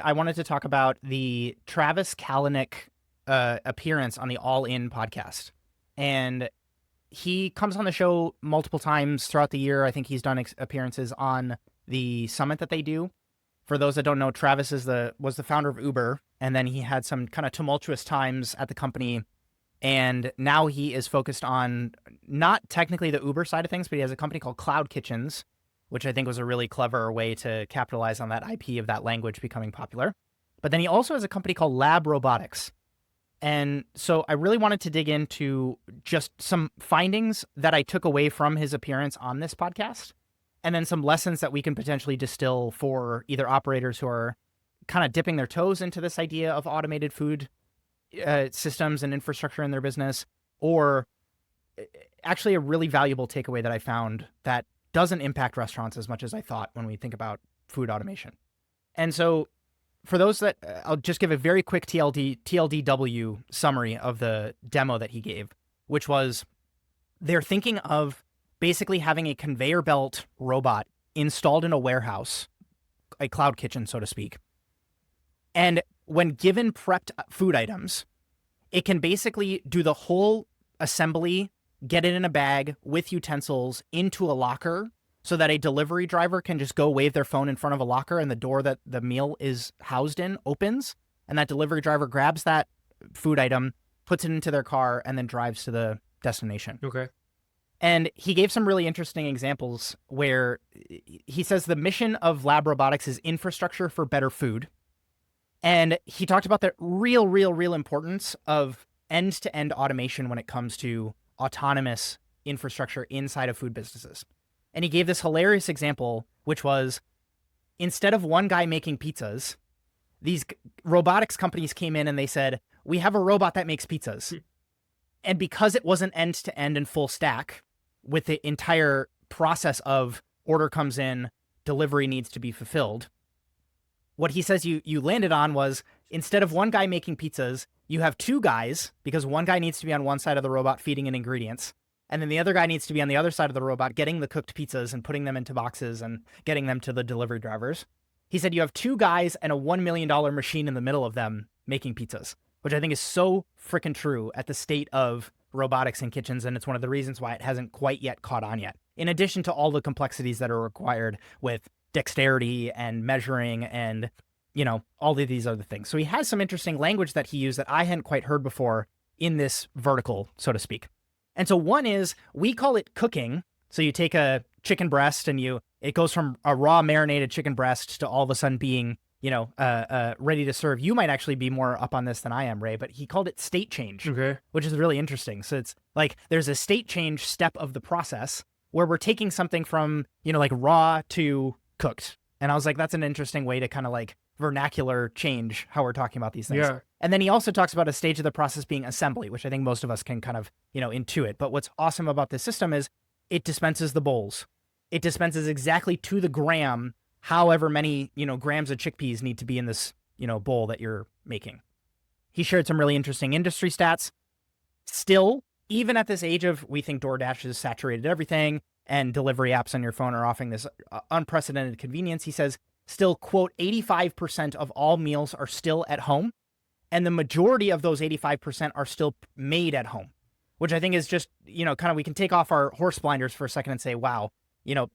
I wanted to talk about the Travis Kalanick appearance on the All In podcast. And he comes on the show multiple times throughout the year. I think he's done appearances on the summit that they do. For those that don't know, Travis was the founder of Uber, and then he had some kind of tumultuous times at the company. And now he is focused on not technically the Uber side of things, but he has a company called Cloud Kitchens, which I think was a really clever way to capitalize on that IP of that language becoming popular. But then he also has a company called Lab Robotics. And so I really wanted to dig into just some findings that I took away from his appearance on this podcast, and then some lessons that we can potentially distill for either operators who are kind of dipping their toes into this idea of automated food systems and infrastructure in their business, or actually a really valuable takeaway that I found that doesn't impact restaurants as much as I thought when we think about food automation. And so for those that, I'll just give a very quick TLDW summary of the demo that he gave, which was they're thinking of basically having a conveyor belt robot installed in a warehouse, a cloud kitchen, so to speak. And when given prepped food items, it can basically do the whole assembly, get it in a bag with utensils into a locker so that a delivery driver can just go wave their phone in front of a locker and the door that the meal is housed in opens, and that delivery driver grabs that food item, puts it into their car, and then drives to the destination. Okay. And he gave some really interesting examples where he says the mission of lab robotics is infrastructure for better food. And he talked about the real importance of end-to-end automation when it comes to autonomous infrastructure inside of food businesses. And he gave this hilarious example, which was instead of one guy making pizzas, these robotics companies came in and they said, we have a robot that makes pizzas. And because it wasn't end-to-end and full stack with the entire process of order comes in, delivery needs to be fulfilled, what he says you landed on was instead of one guy making pizzas, you have two guys, because one guy needs to be on one side of the robot feeding in ingredients, and then the other guy needs to be on the other side of the robot getting the cooked pizzas and putting them into boxes and getting them to the delivery drivers. He said you have two guys and a $1 million machine in the middle of them making pizzas, which I think is so freaking true at the state of robotics in kitchens, and it's one of the reasons why it hasn't quite yet caught on yet. In addition to all the complexities that are required with dexterity and measuring and, all of these other things. So he has some interesting language that he used that I hadn't quite heard before in this vertical, so to speak. And so one is, we call it cooking. So you take a chicken breast and it goes from a raw marinated chicken breast to all of a sudden being, ready to serve. You might actually be more up on this than I am, Ray, but he called it state change, which is really interesting. So it's like there's a state change step of the process where we're taking something from, like raw to cooked. And I was like, that's an interesting way to kind of like vernacular change how we're talking about these things. Yeah. And then he also talks about a stage of the process being assembly, which I think most of us can kind of, intuit. But what's awesome about this system is it dispenses the bowls. It dispenses exactly to the gram, however many, grams of chickpeas need to be in this, bowl that you're making. He shared some really interesting industry stats. Still, even at this age of, we think DoorDash has saturated everything and delivery apps on your phone are offering this unprecedented convenience, he says, still, quote, 85% of all meals are still at home. And the majority of those 85% are still made at home, which I think is just, kind of, we can take off our horse blinders for a second and say, wow,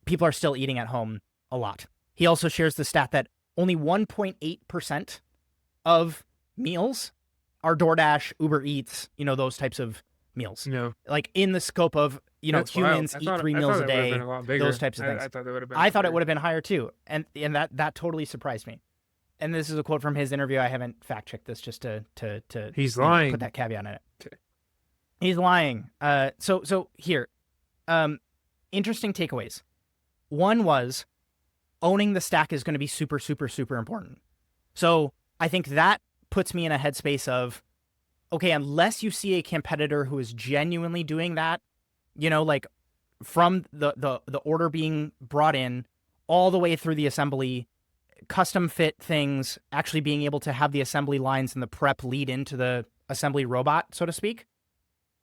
people are still eating at home a lot. He also shares the stat that only 1.8% of meals are DoorDash, Uber Eats, those types of meals. No. Like in the scope of, humans eat 3 meals a day, those types of things. I thought it would have been higher too. And that totally surprised me. And this is a quote from his interview. I haven't fact checked this just to He's lying. Put that caveat in it. Okay. He's lying. So here, interesting takeaways. One was owning the stack is going to be super, super, super important. So I think that puts me in a headspace of, okay, unless you see a competitor who is genuinely doing that, like from the order being brought in all the way through the assembly, custom fit things, actually being able to have the assembly lines and the prep lead into the assembly robot, so to speak.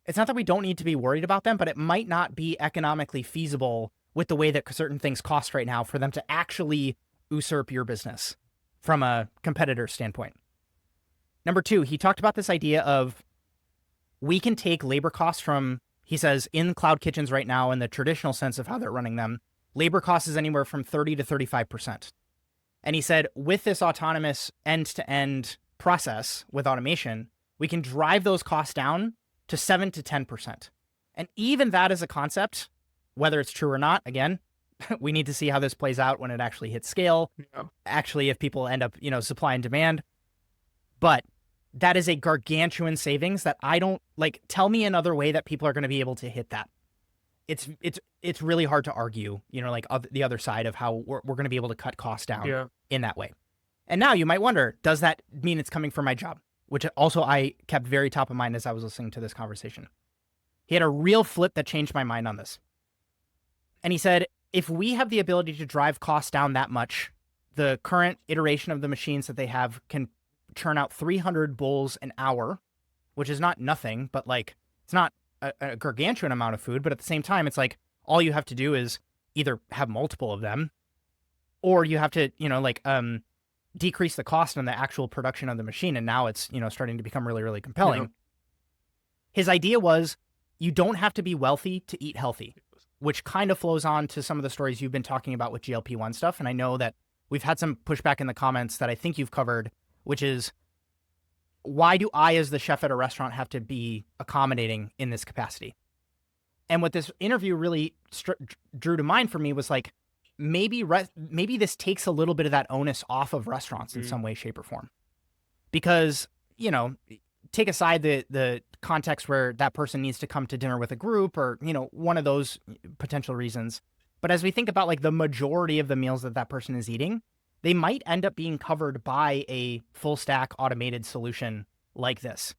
It's not that we don't need to be worried about them, but it might not be economically feasible with the way that certain things cost right now for them to actually usurp your business. from a competitor standpoint. Number two, he talked about this idea of we can take labor costs from, he says, in cloud kitchens right now, in the traditional sense of how they're running them, labor costs is anywhere from 30 to 35%. And he said, with this autonomous end-to-end process with automation, we can drive those costs down to 7 to 10%. And even that as a concept, whether it's true or not, again, we need to see how this plays out when it actually hits scale. Yeah. Actually, if people end up, supply and demand. But that is a gargantuan savings that I don't tell me another way that people are going to be able to hit that. It's really hard to argue, the other side of how we're going to be able to cut costs down in that way. And now you might wonder, does that mean it's coming from my job? Which also I kept very top of mind as I was listening to this conversation. He had a real flip that changed my mind on this. And he said, if we have the ability to drive costs down that much, the current iteration of the machines that they have can churn out 300 bowls an hour, which is not nothing, but it's not a gargantuan amount of food. But at the same time, it's all you have to do is either have multiple of them, or you have to, decrease the cost on the actual production of the machine. And now it's, starting to become really, really compelling. His idea was you don't have to be wealthy to eat healthy, which kind of flows on to some of the stories you've been talking about with GLP-1 stuff. And I know that we've had some pushback in the comments that I think you've covered, which is, why do I, as the chef at a restaurant, have to be accommodating in this capacity? And what this interview really drew to mind for me was maybe this takes a little bit of that onus off of restaurants in some way, shape, or form. Because, take aside the context where that person needs to come to dinner with a group or, one of those potential reasons. But as we think about the majority of the meals that person is eating, they might end up being covered by a full stack automated solution like this.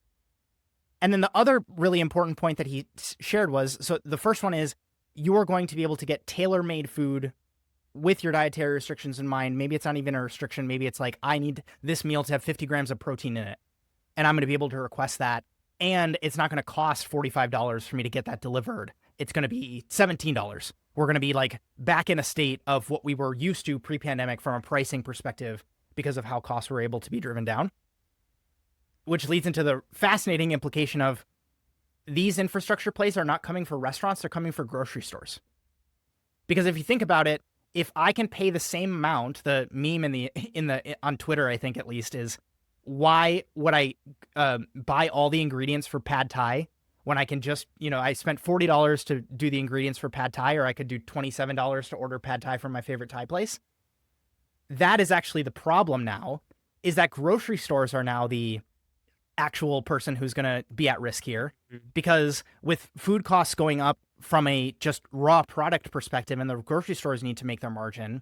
And then the other really important point that he shared was, so the first one is you are going to be able to get tailor-made food with your dietary restrictions in mind. Maybe it's not even a restriction. Maybe it's I need this meal to have 50 grams of protein in it. And I'm going to be able to request that. And it's not going to cost $45 for me to get that delivered. It's going to be $17. We're going to be back in a state of what we were used to pre-pandemic from a pricing perspective because of how costs were able to be driven down. Which leads into the fascinating implication of these infrastructure plays are not coming for restaurants, they're coming for grocery stores. Because if you think about it, if I can pay the same amount, the meme on Twitter, I think at least, is why would I buy all the ingredients for pad thai when I can just, I spent $40 to do the ingredients for pad thai, or I could do $27 to order pad thai from my favorite Thai place? That is actually the problem now, is that grocery stores are now the actual person who's going to be at risk here. Because with food costs going up from a just raw product perspective and the grocery stores need to make their margin,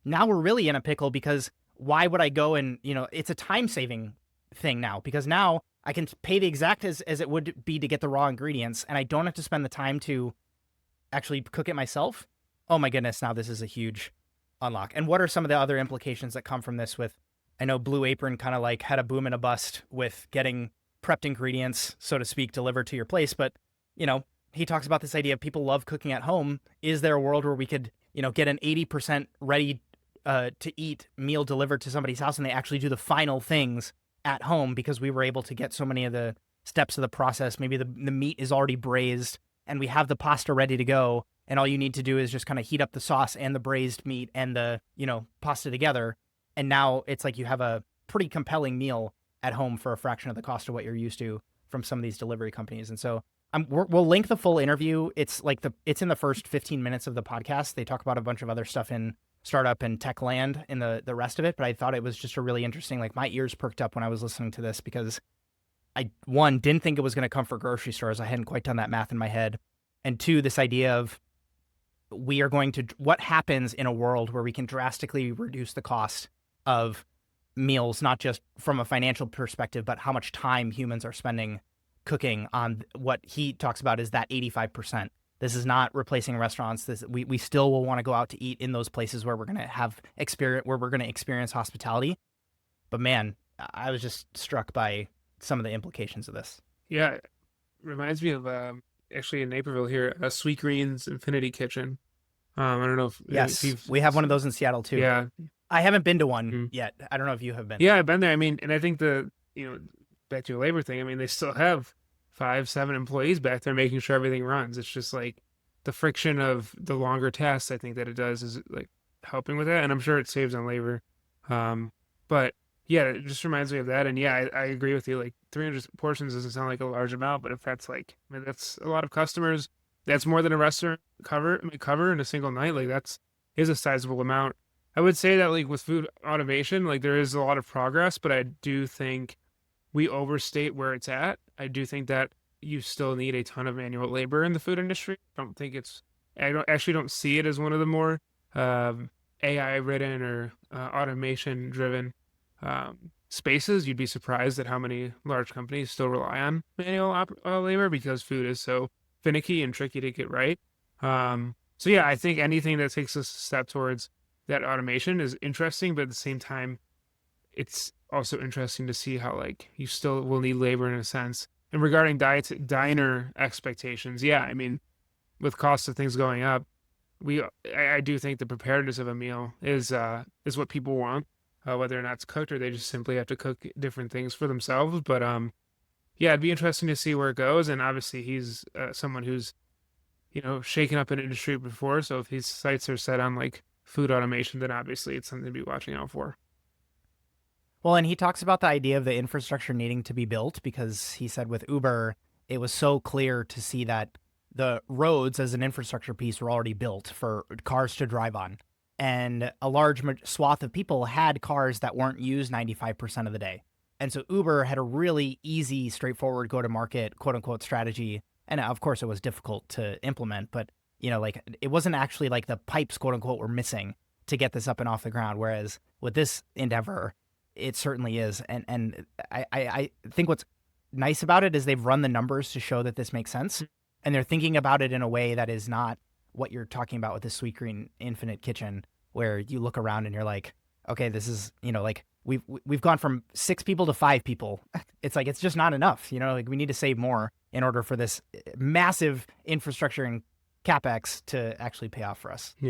now we're really in a pickle, because why would I go and, it's a time saving thing now, because now I can pay the exact as it would be to get the raw ingredients, and I don't have to spend the time to actually cook it myself. Oh my goodness, now this is a huge unlock. And what are some of the other implications that come from this with, I know Blue Apron kind of had a boom and a bust with getting prepped ingredients, so to speak, delivered to your place. But, he talks about this idea of people love cooking at home. Is there a world where we could, get an 80% ready to eat meal delivered to somebody's house and they actually do the final things at home because we were able to get so many of the steps of the process? Maybe the meat is already braised and we have the pasta ready to go, and all you need to do is just kind of heat up the sauce and the braised meat and the, pasta together. And now it's you have a pretty compelling meal at home for a fraction of the cost of what you're used to from some of these delivery companies. And so we'll link the full interview. It's it's in the first 15 minutes of the podcast. They talk about a bunch of other stuff in startup and tech land in the rest of it. But I thought it was just a really interesting, my ears perked up when I was listening to this, because I, one, didn't think it was going to come for grocery stores. I hadn't quite done that math in my head. And two, this idea of what happens in a world where we can drastically reduce the cost of meals, not just from a financial perspective, but how much time humans are spending cooking on what he talks about is that 85%. This is not replacing restaurants. We still will want to go out to eat in those places where we're going to experience hospitality. But man, I was just struck by some of the implications of this. Yeah, it reminds me of actually in Naperville here, a Sweet Greens Infinity Kitchen. I don't know if yes, we have one of those in Seattle too. Yeah, I haven't been to one yet. I don't know if you have been. Yeah, I've been there. I mean, and I think back to your labor thing, I mean, they still have 5, 7 employees back there making sure everything runs. It's just like the friction of the longer tasks, I think that it does is like helping with that. And I'm sure it saves on labor. But yeah, it just reminds me of that. And yeah, I agree with you. Like 300 portions doesn't sound like a large amount, but if that's like, I mean, that's a lot of customers. That's more than a restaurant cover in a single night. Like is a sizable amount. I would say that like with food automation, like there is a lot of progress, but I do think we overstate where it's at. I do think that you still need a ton of manual labor in the food industry. I don't actually don't see it as one of the more AI ridden or automation driven spaces. You'd be surprised at how many large companies still rely on manual labor because food is so finicky and tricky to get right. So yeah, I think anything that takes us a step towards that automation is interesting, but at the same time, it's also interesting to see how like you still will need labor in a sense. And regarding diner expectations, yeah, I mean, with costs of things going up, I do think the preparedness of a meal is what people want, whether or not it's cooked or they just simply have to cook different things for themselves. But yeah, it'd be interesting to see where it goes. And obviously, he's someone who's shaken up an industry before. So if his sights are set on like food automation, then obviously it's something to be watching out for. Well, and he talks about the idea of the infrastructure needing to be built because he said with Uber, it was so clear to see that the roads as an infrastructure piece were already built for cars to drive on. And a large swath of people had cars that weren't used 95% of the day. And so Uber had a really easy, straightforward go to market, quote unquote, strategy. And of course, it was difficult to implement, but like it wasn't actually like the pipes, quote unquote, were missing to get this up and off the ground. Whereas with this endeavor, it certainly is. And I think what's nice about it is they've run the numbers to show that this makes sense. And they're thinking about it in a way that is not what you're talking about with the Sweetgreen Infinite Kitchen, where you look around and you're like, okay, this is, like we've gone from 6 people to 5 people. It's like, it's just not enough. Like we need to save more in order for this massive infrastructure and CapEx to actually pay off for us. Yeah.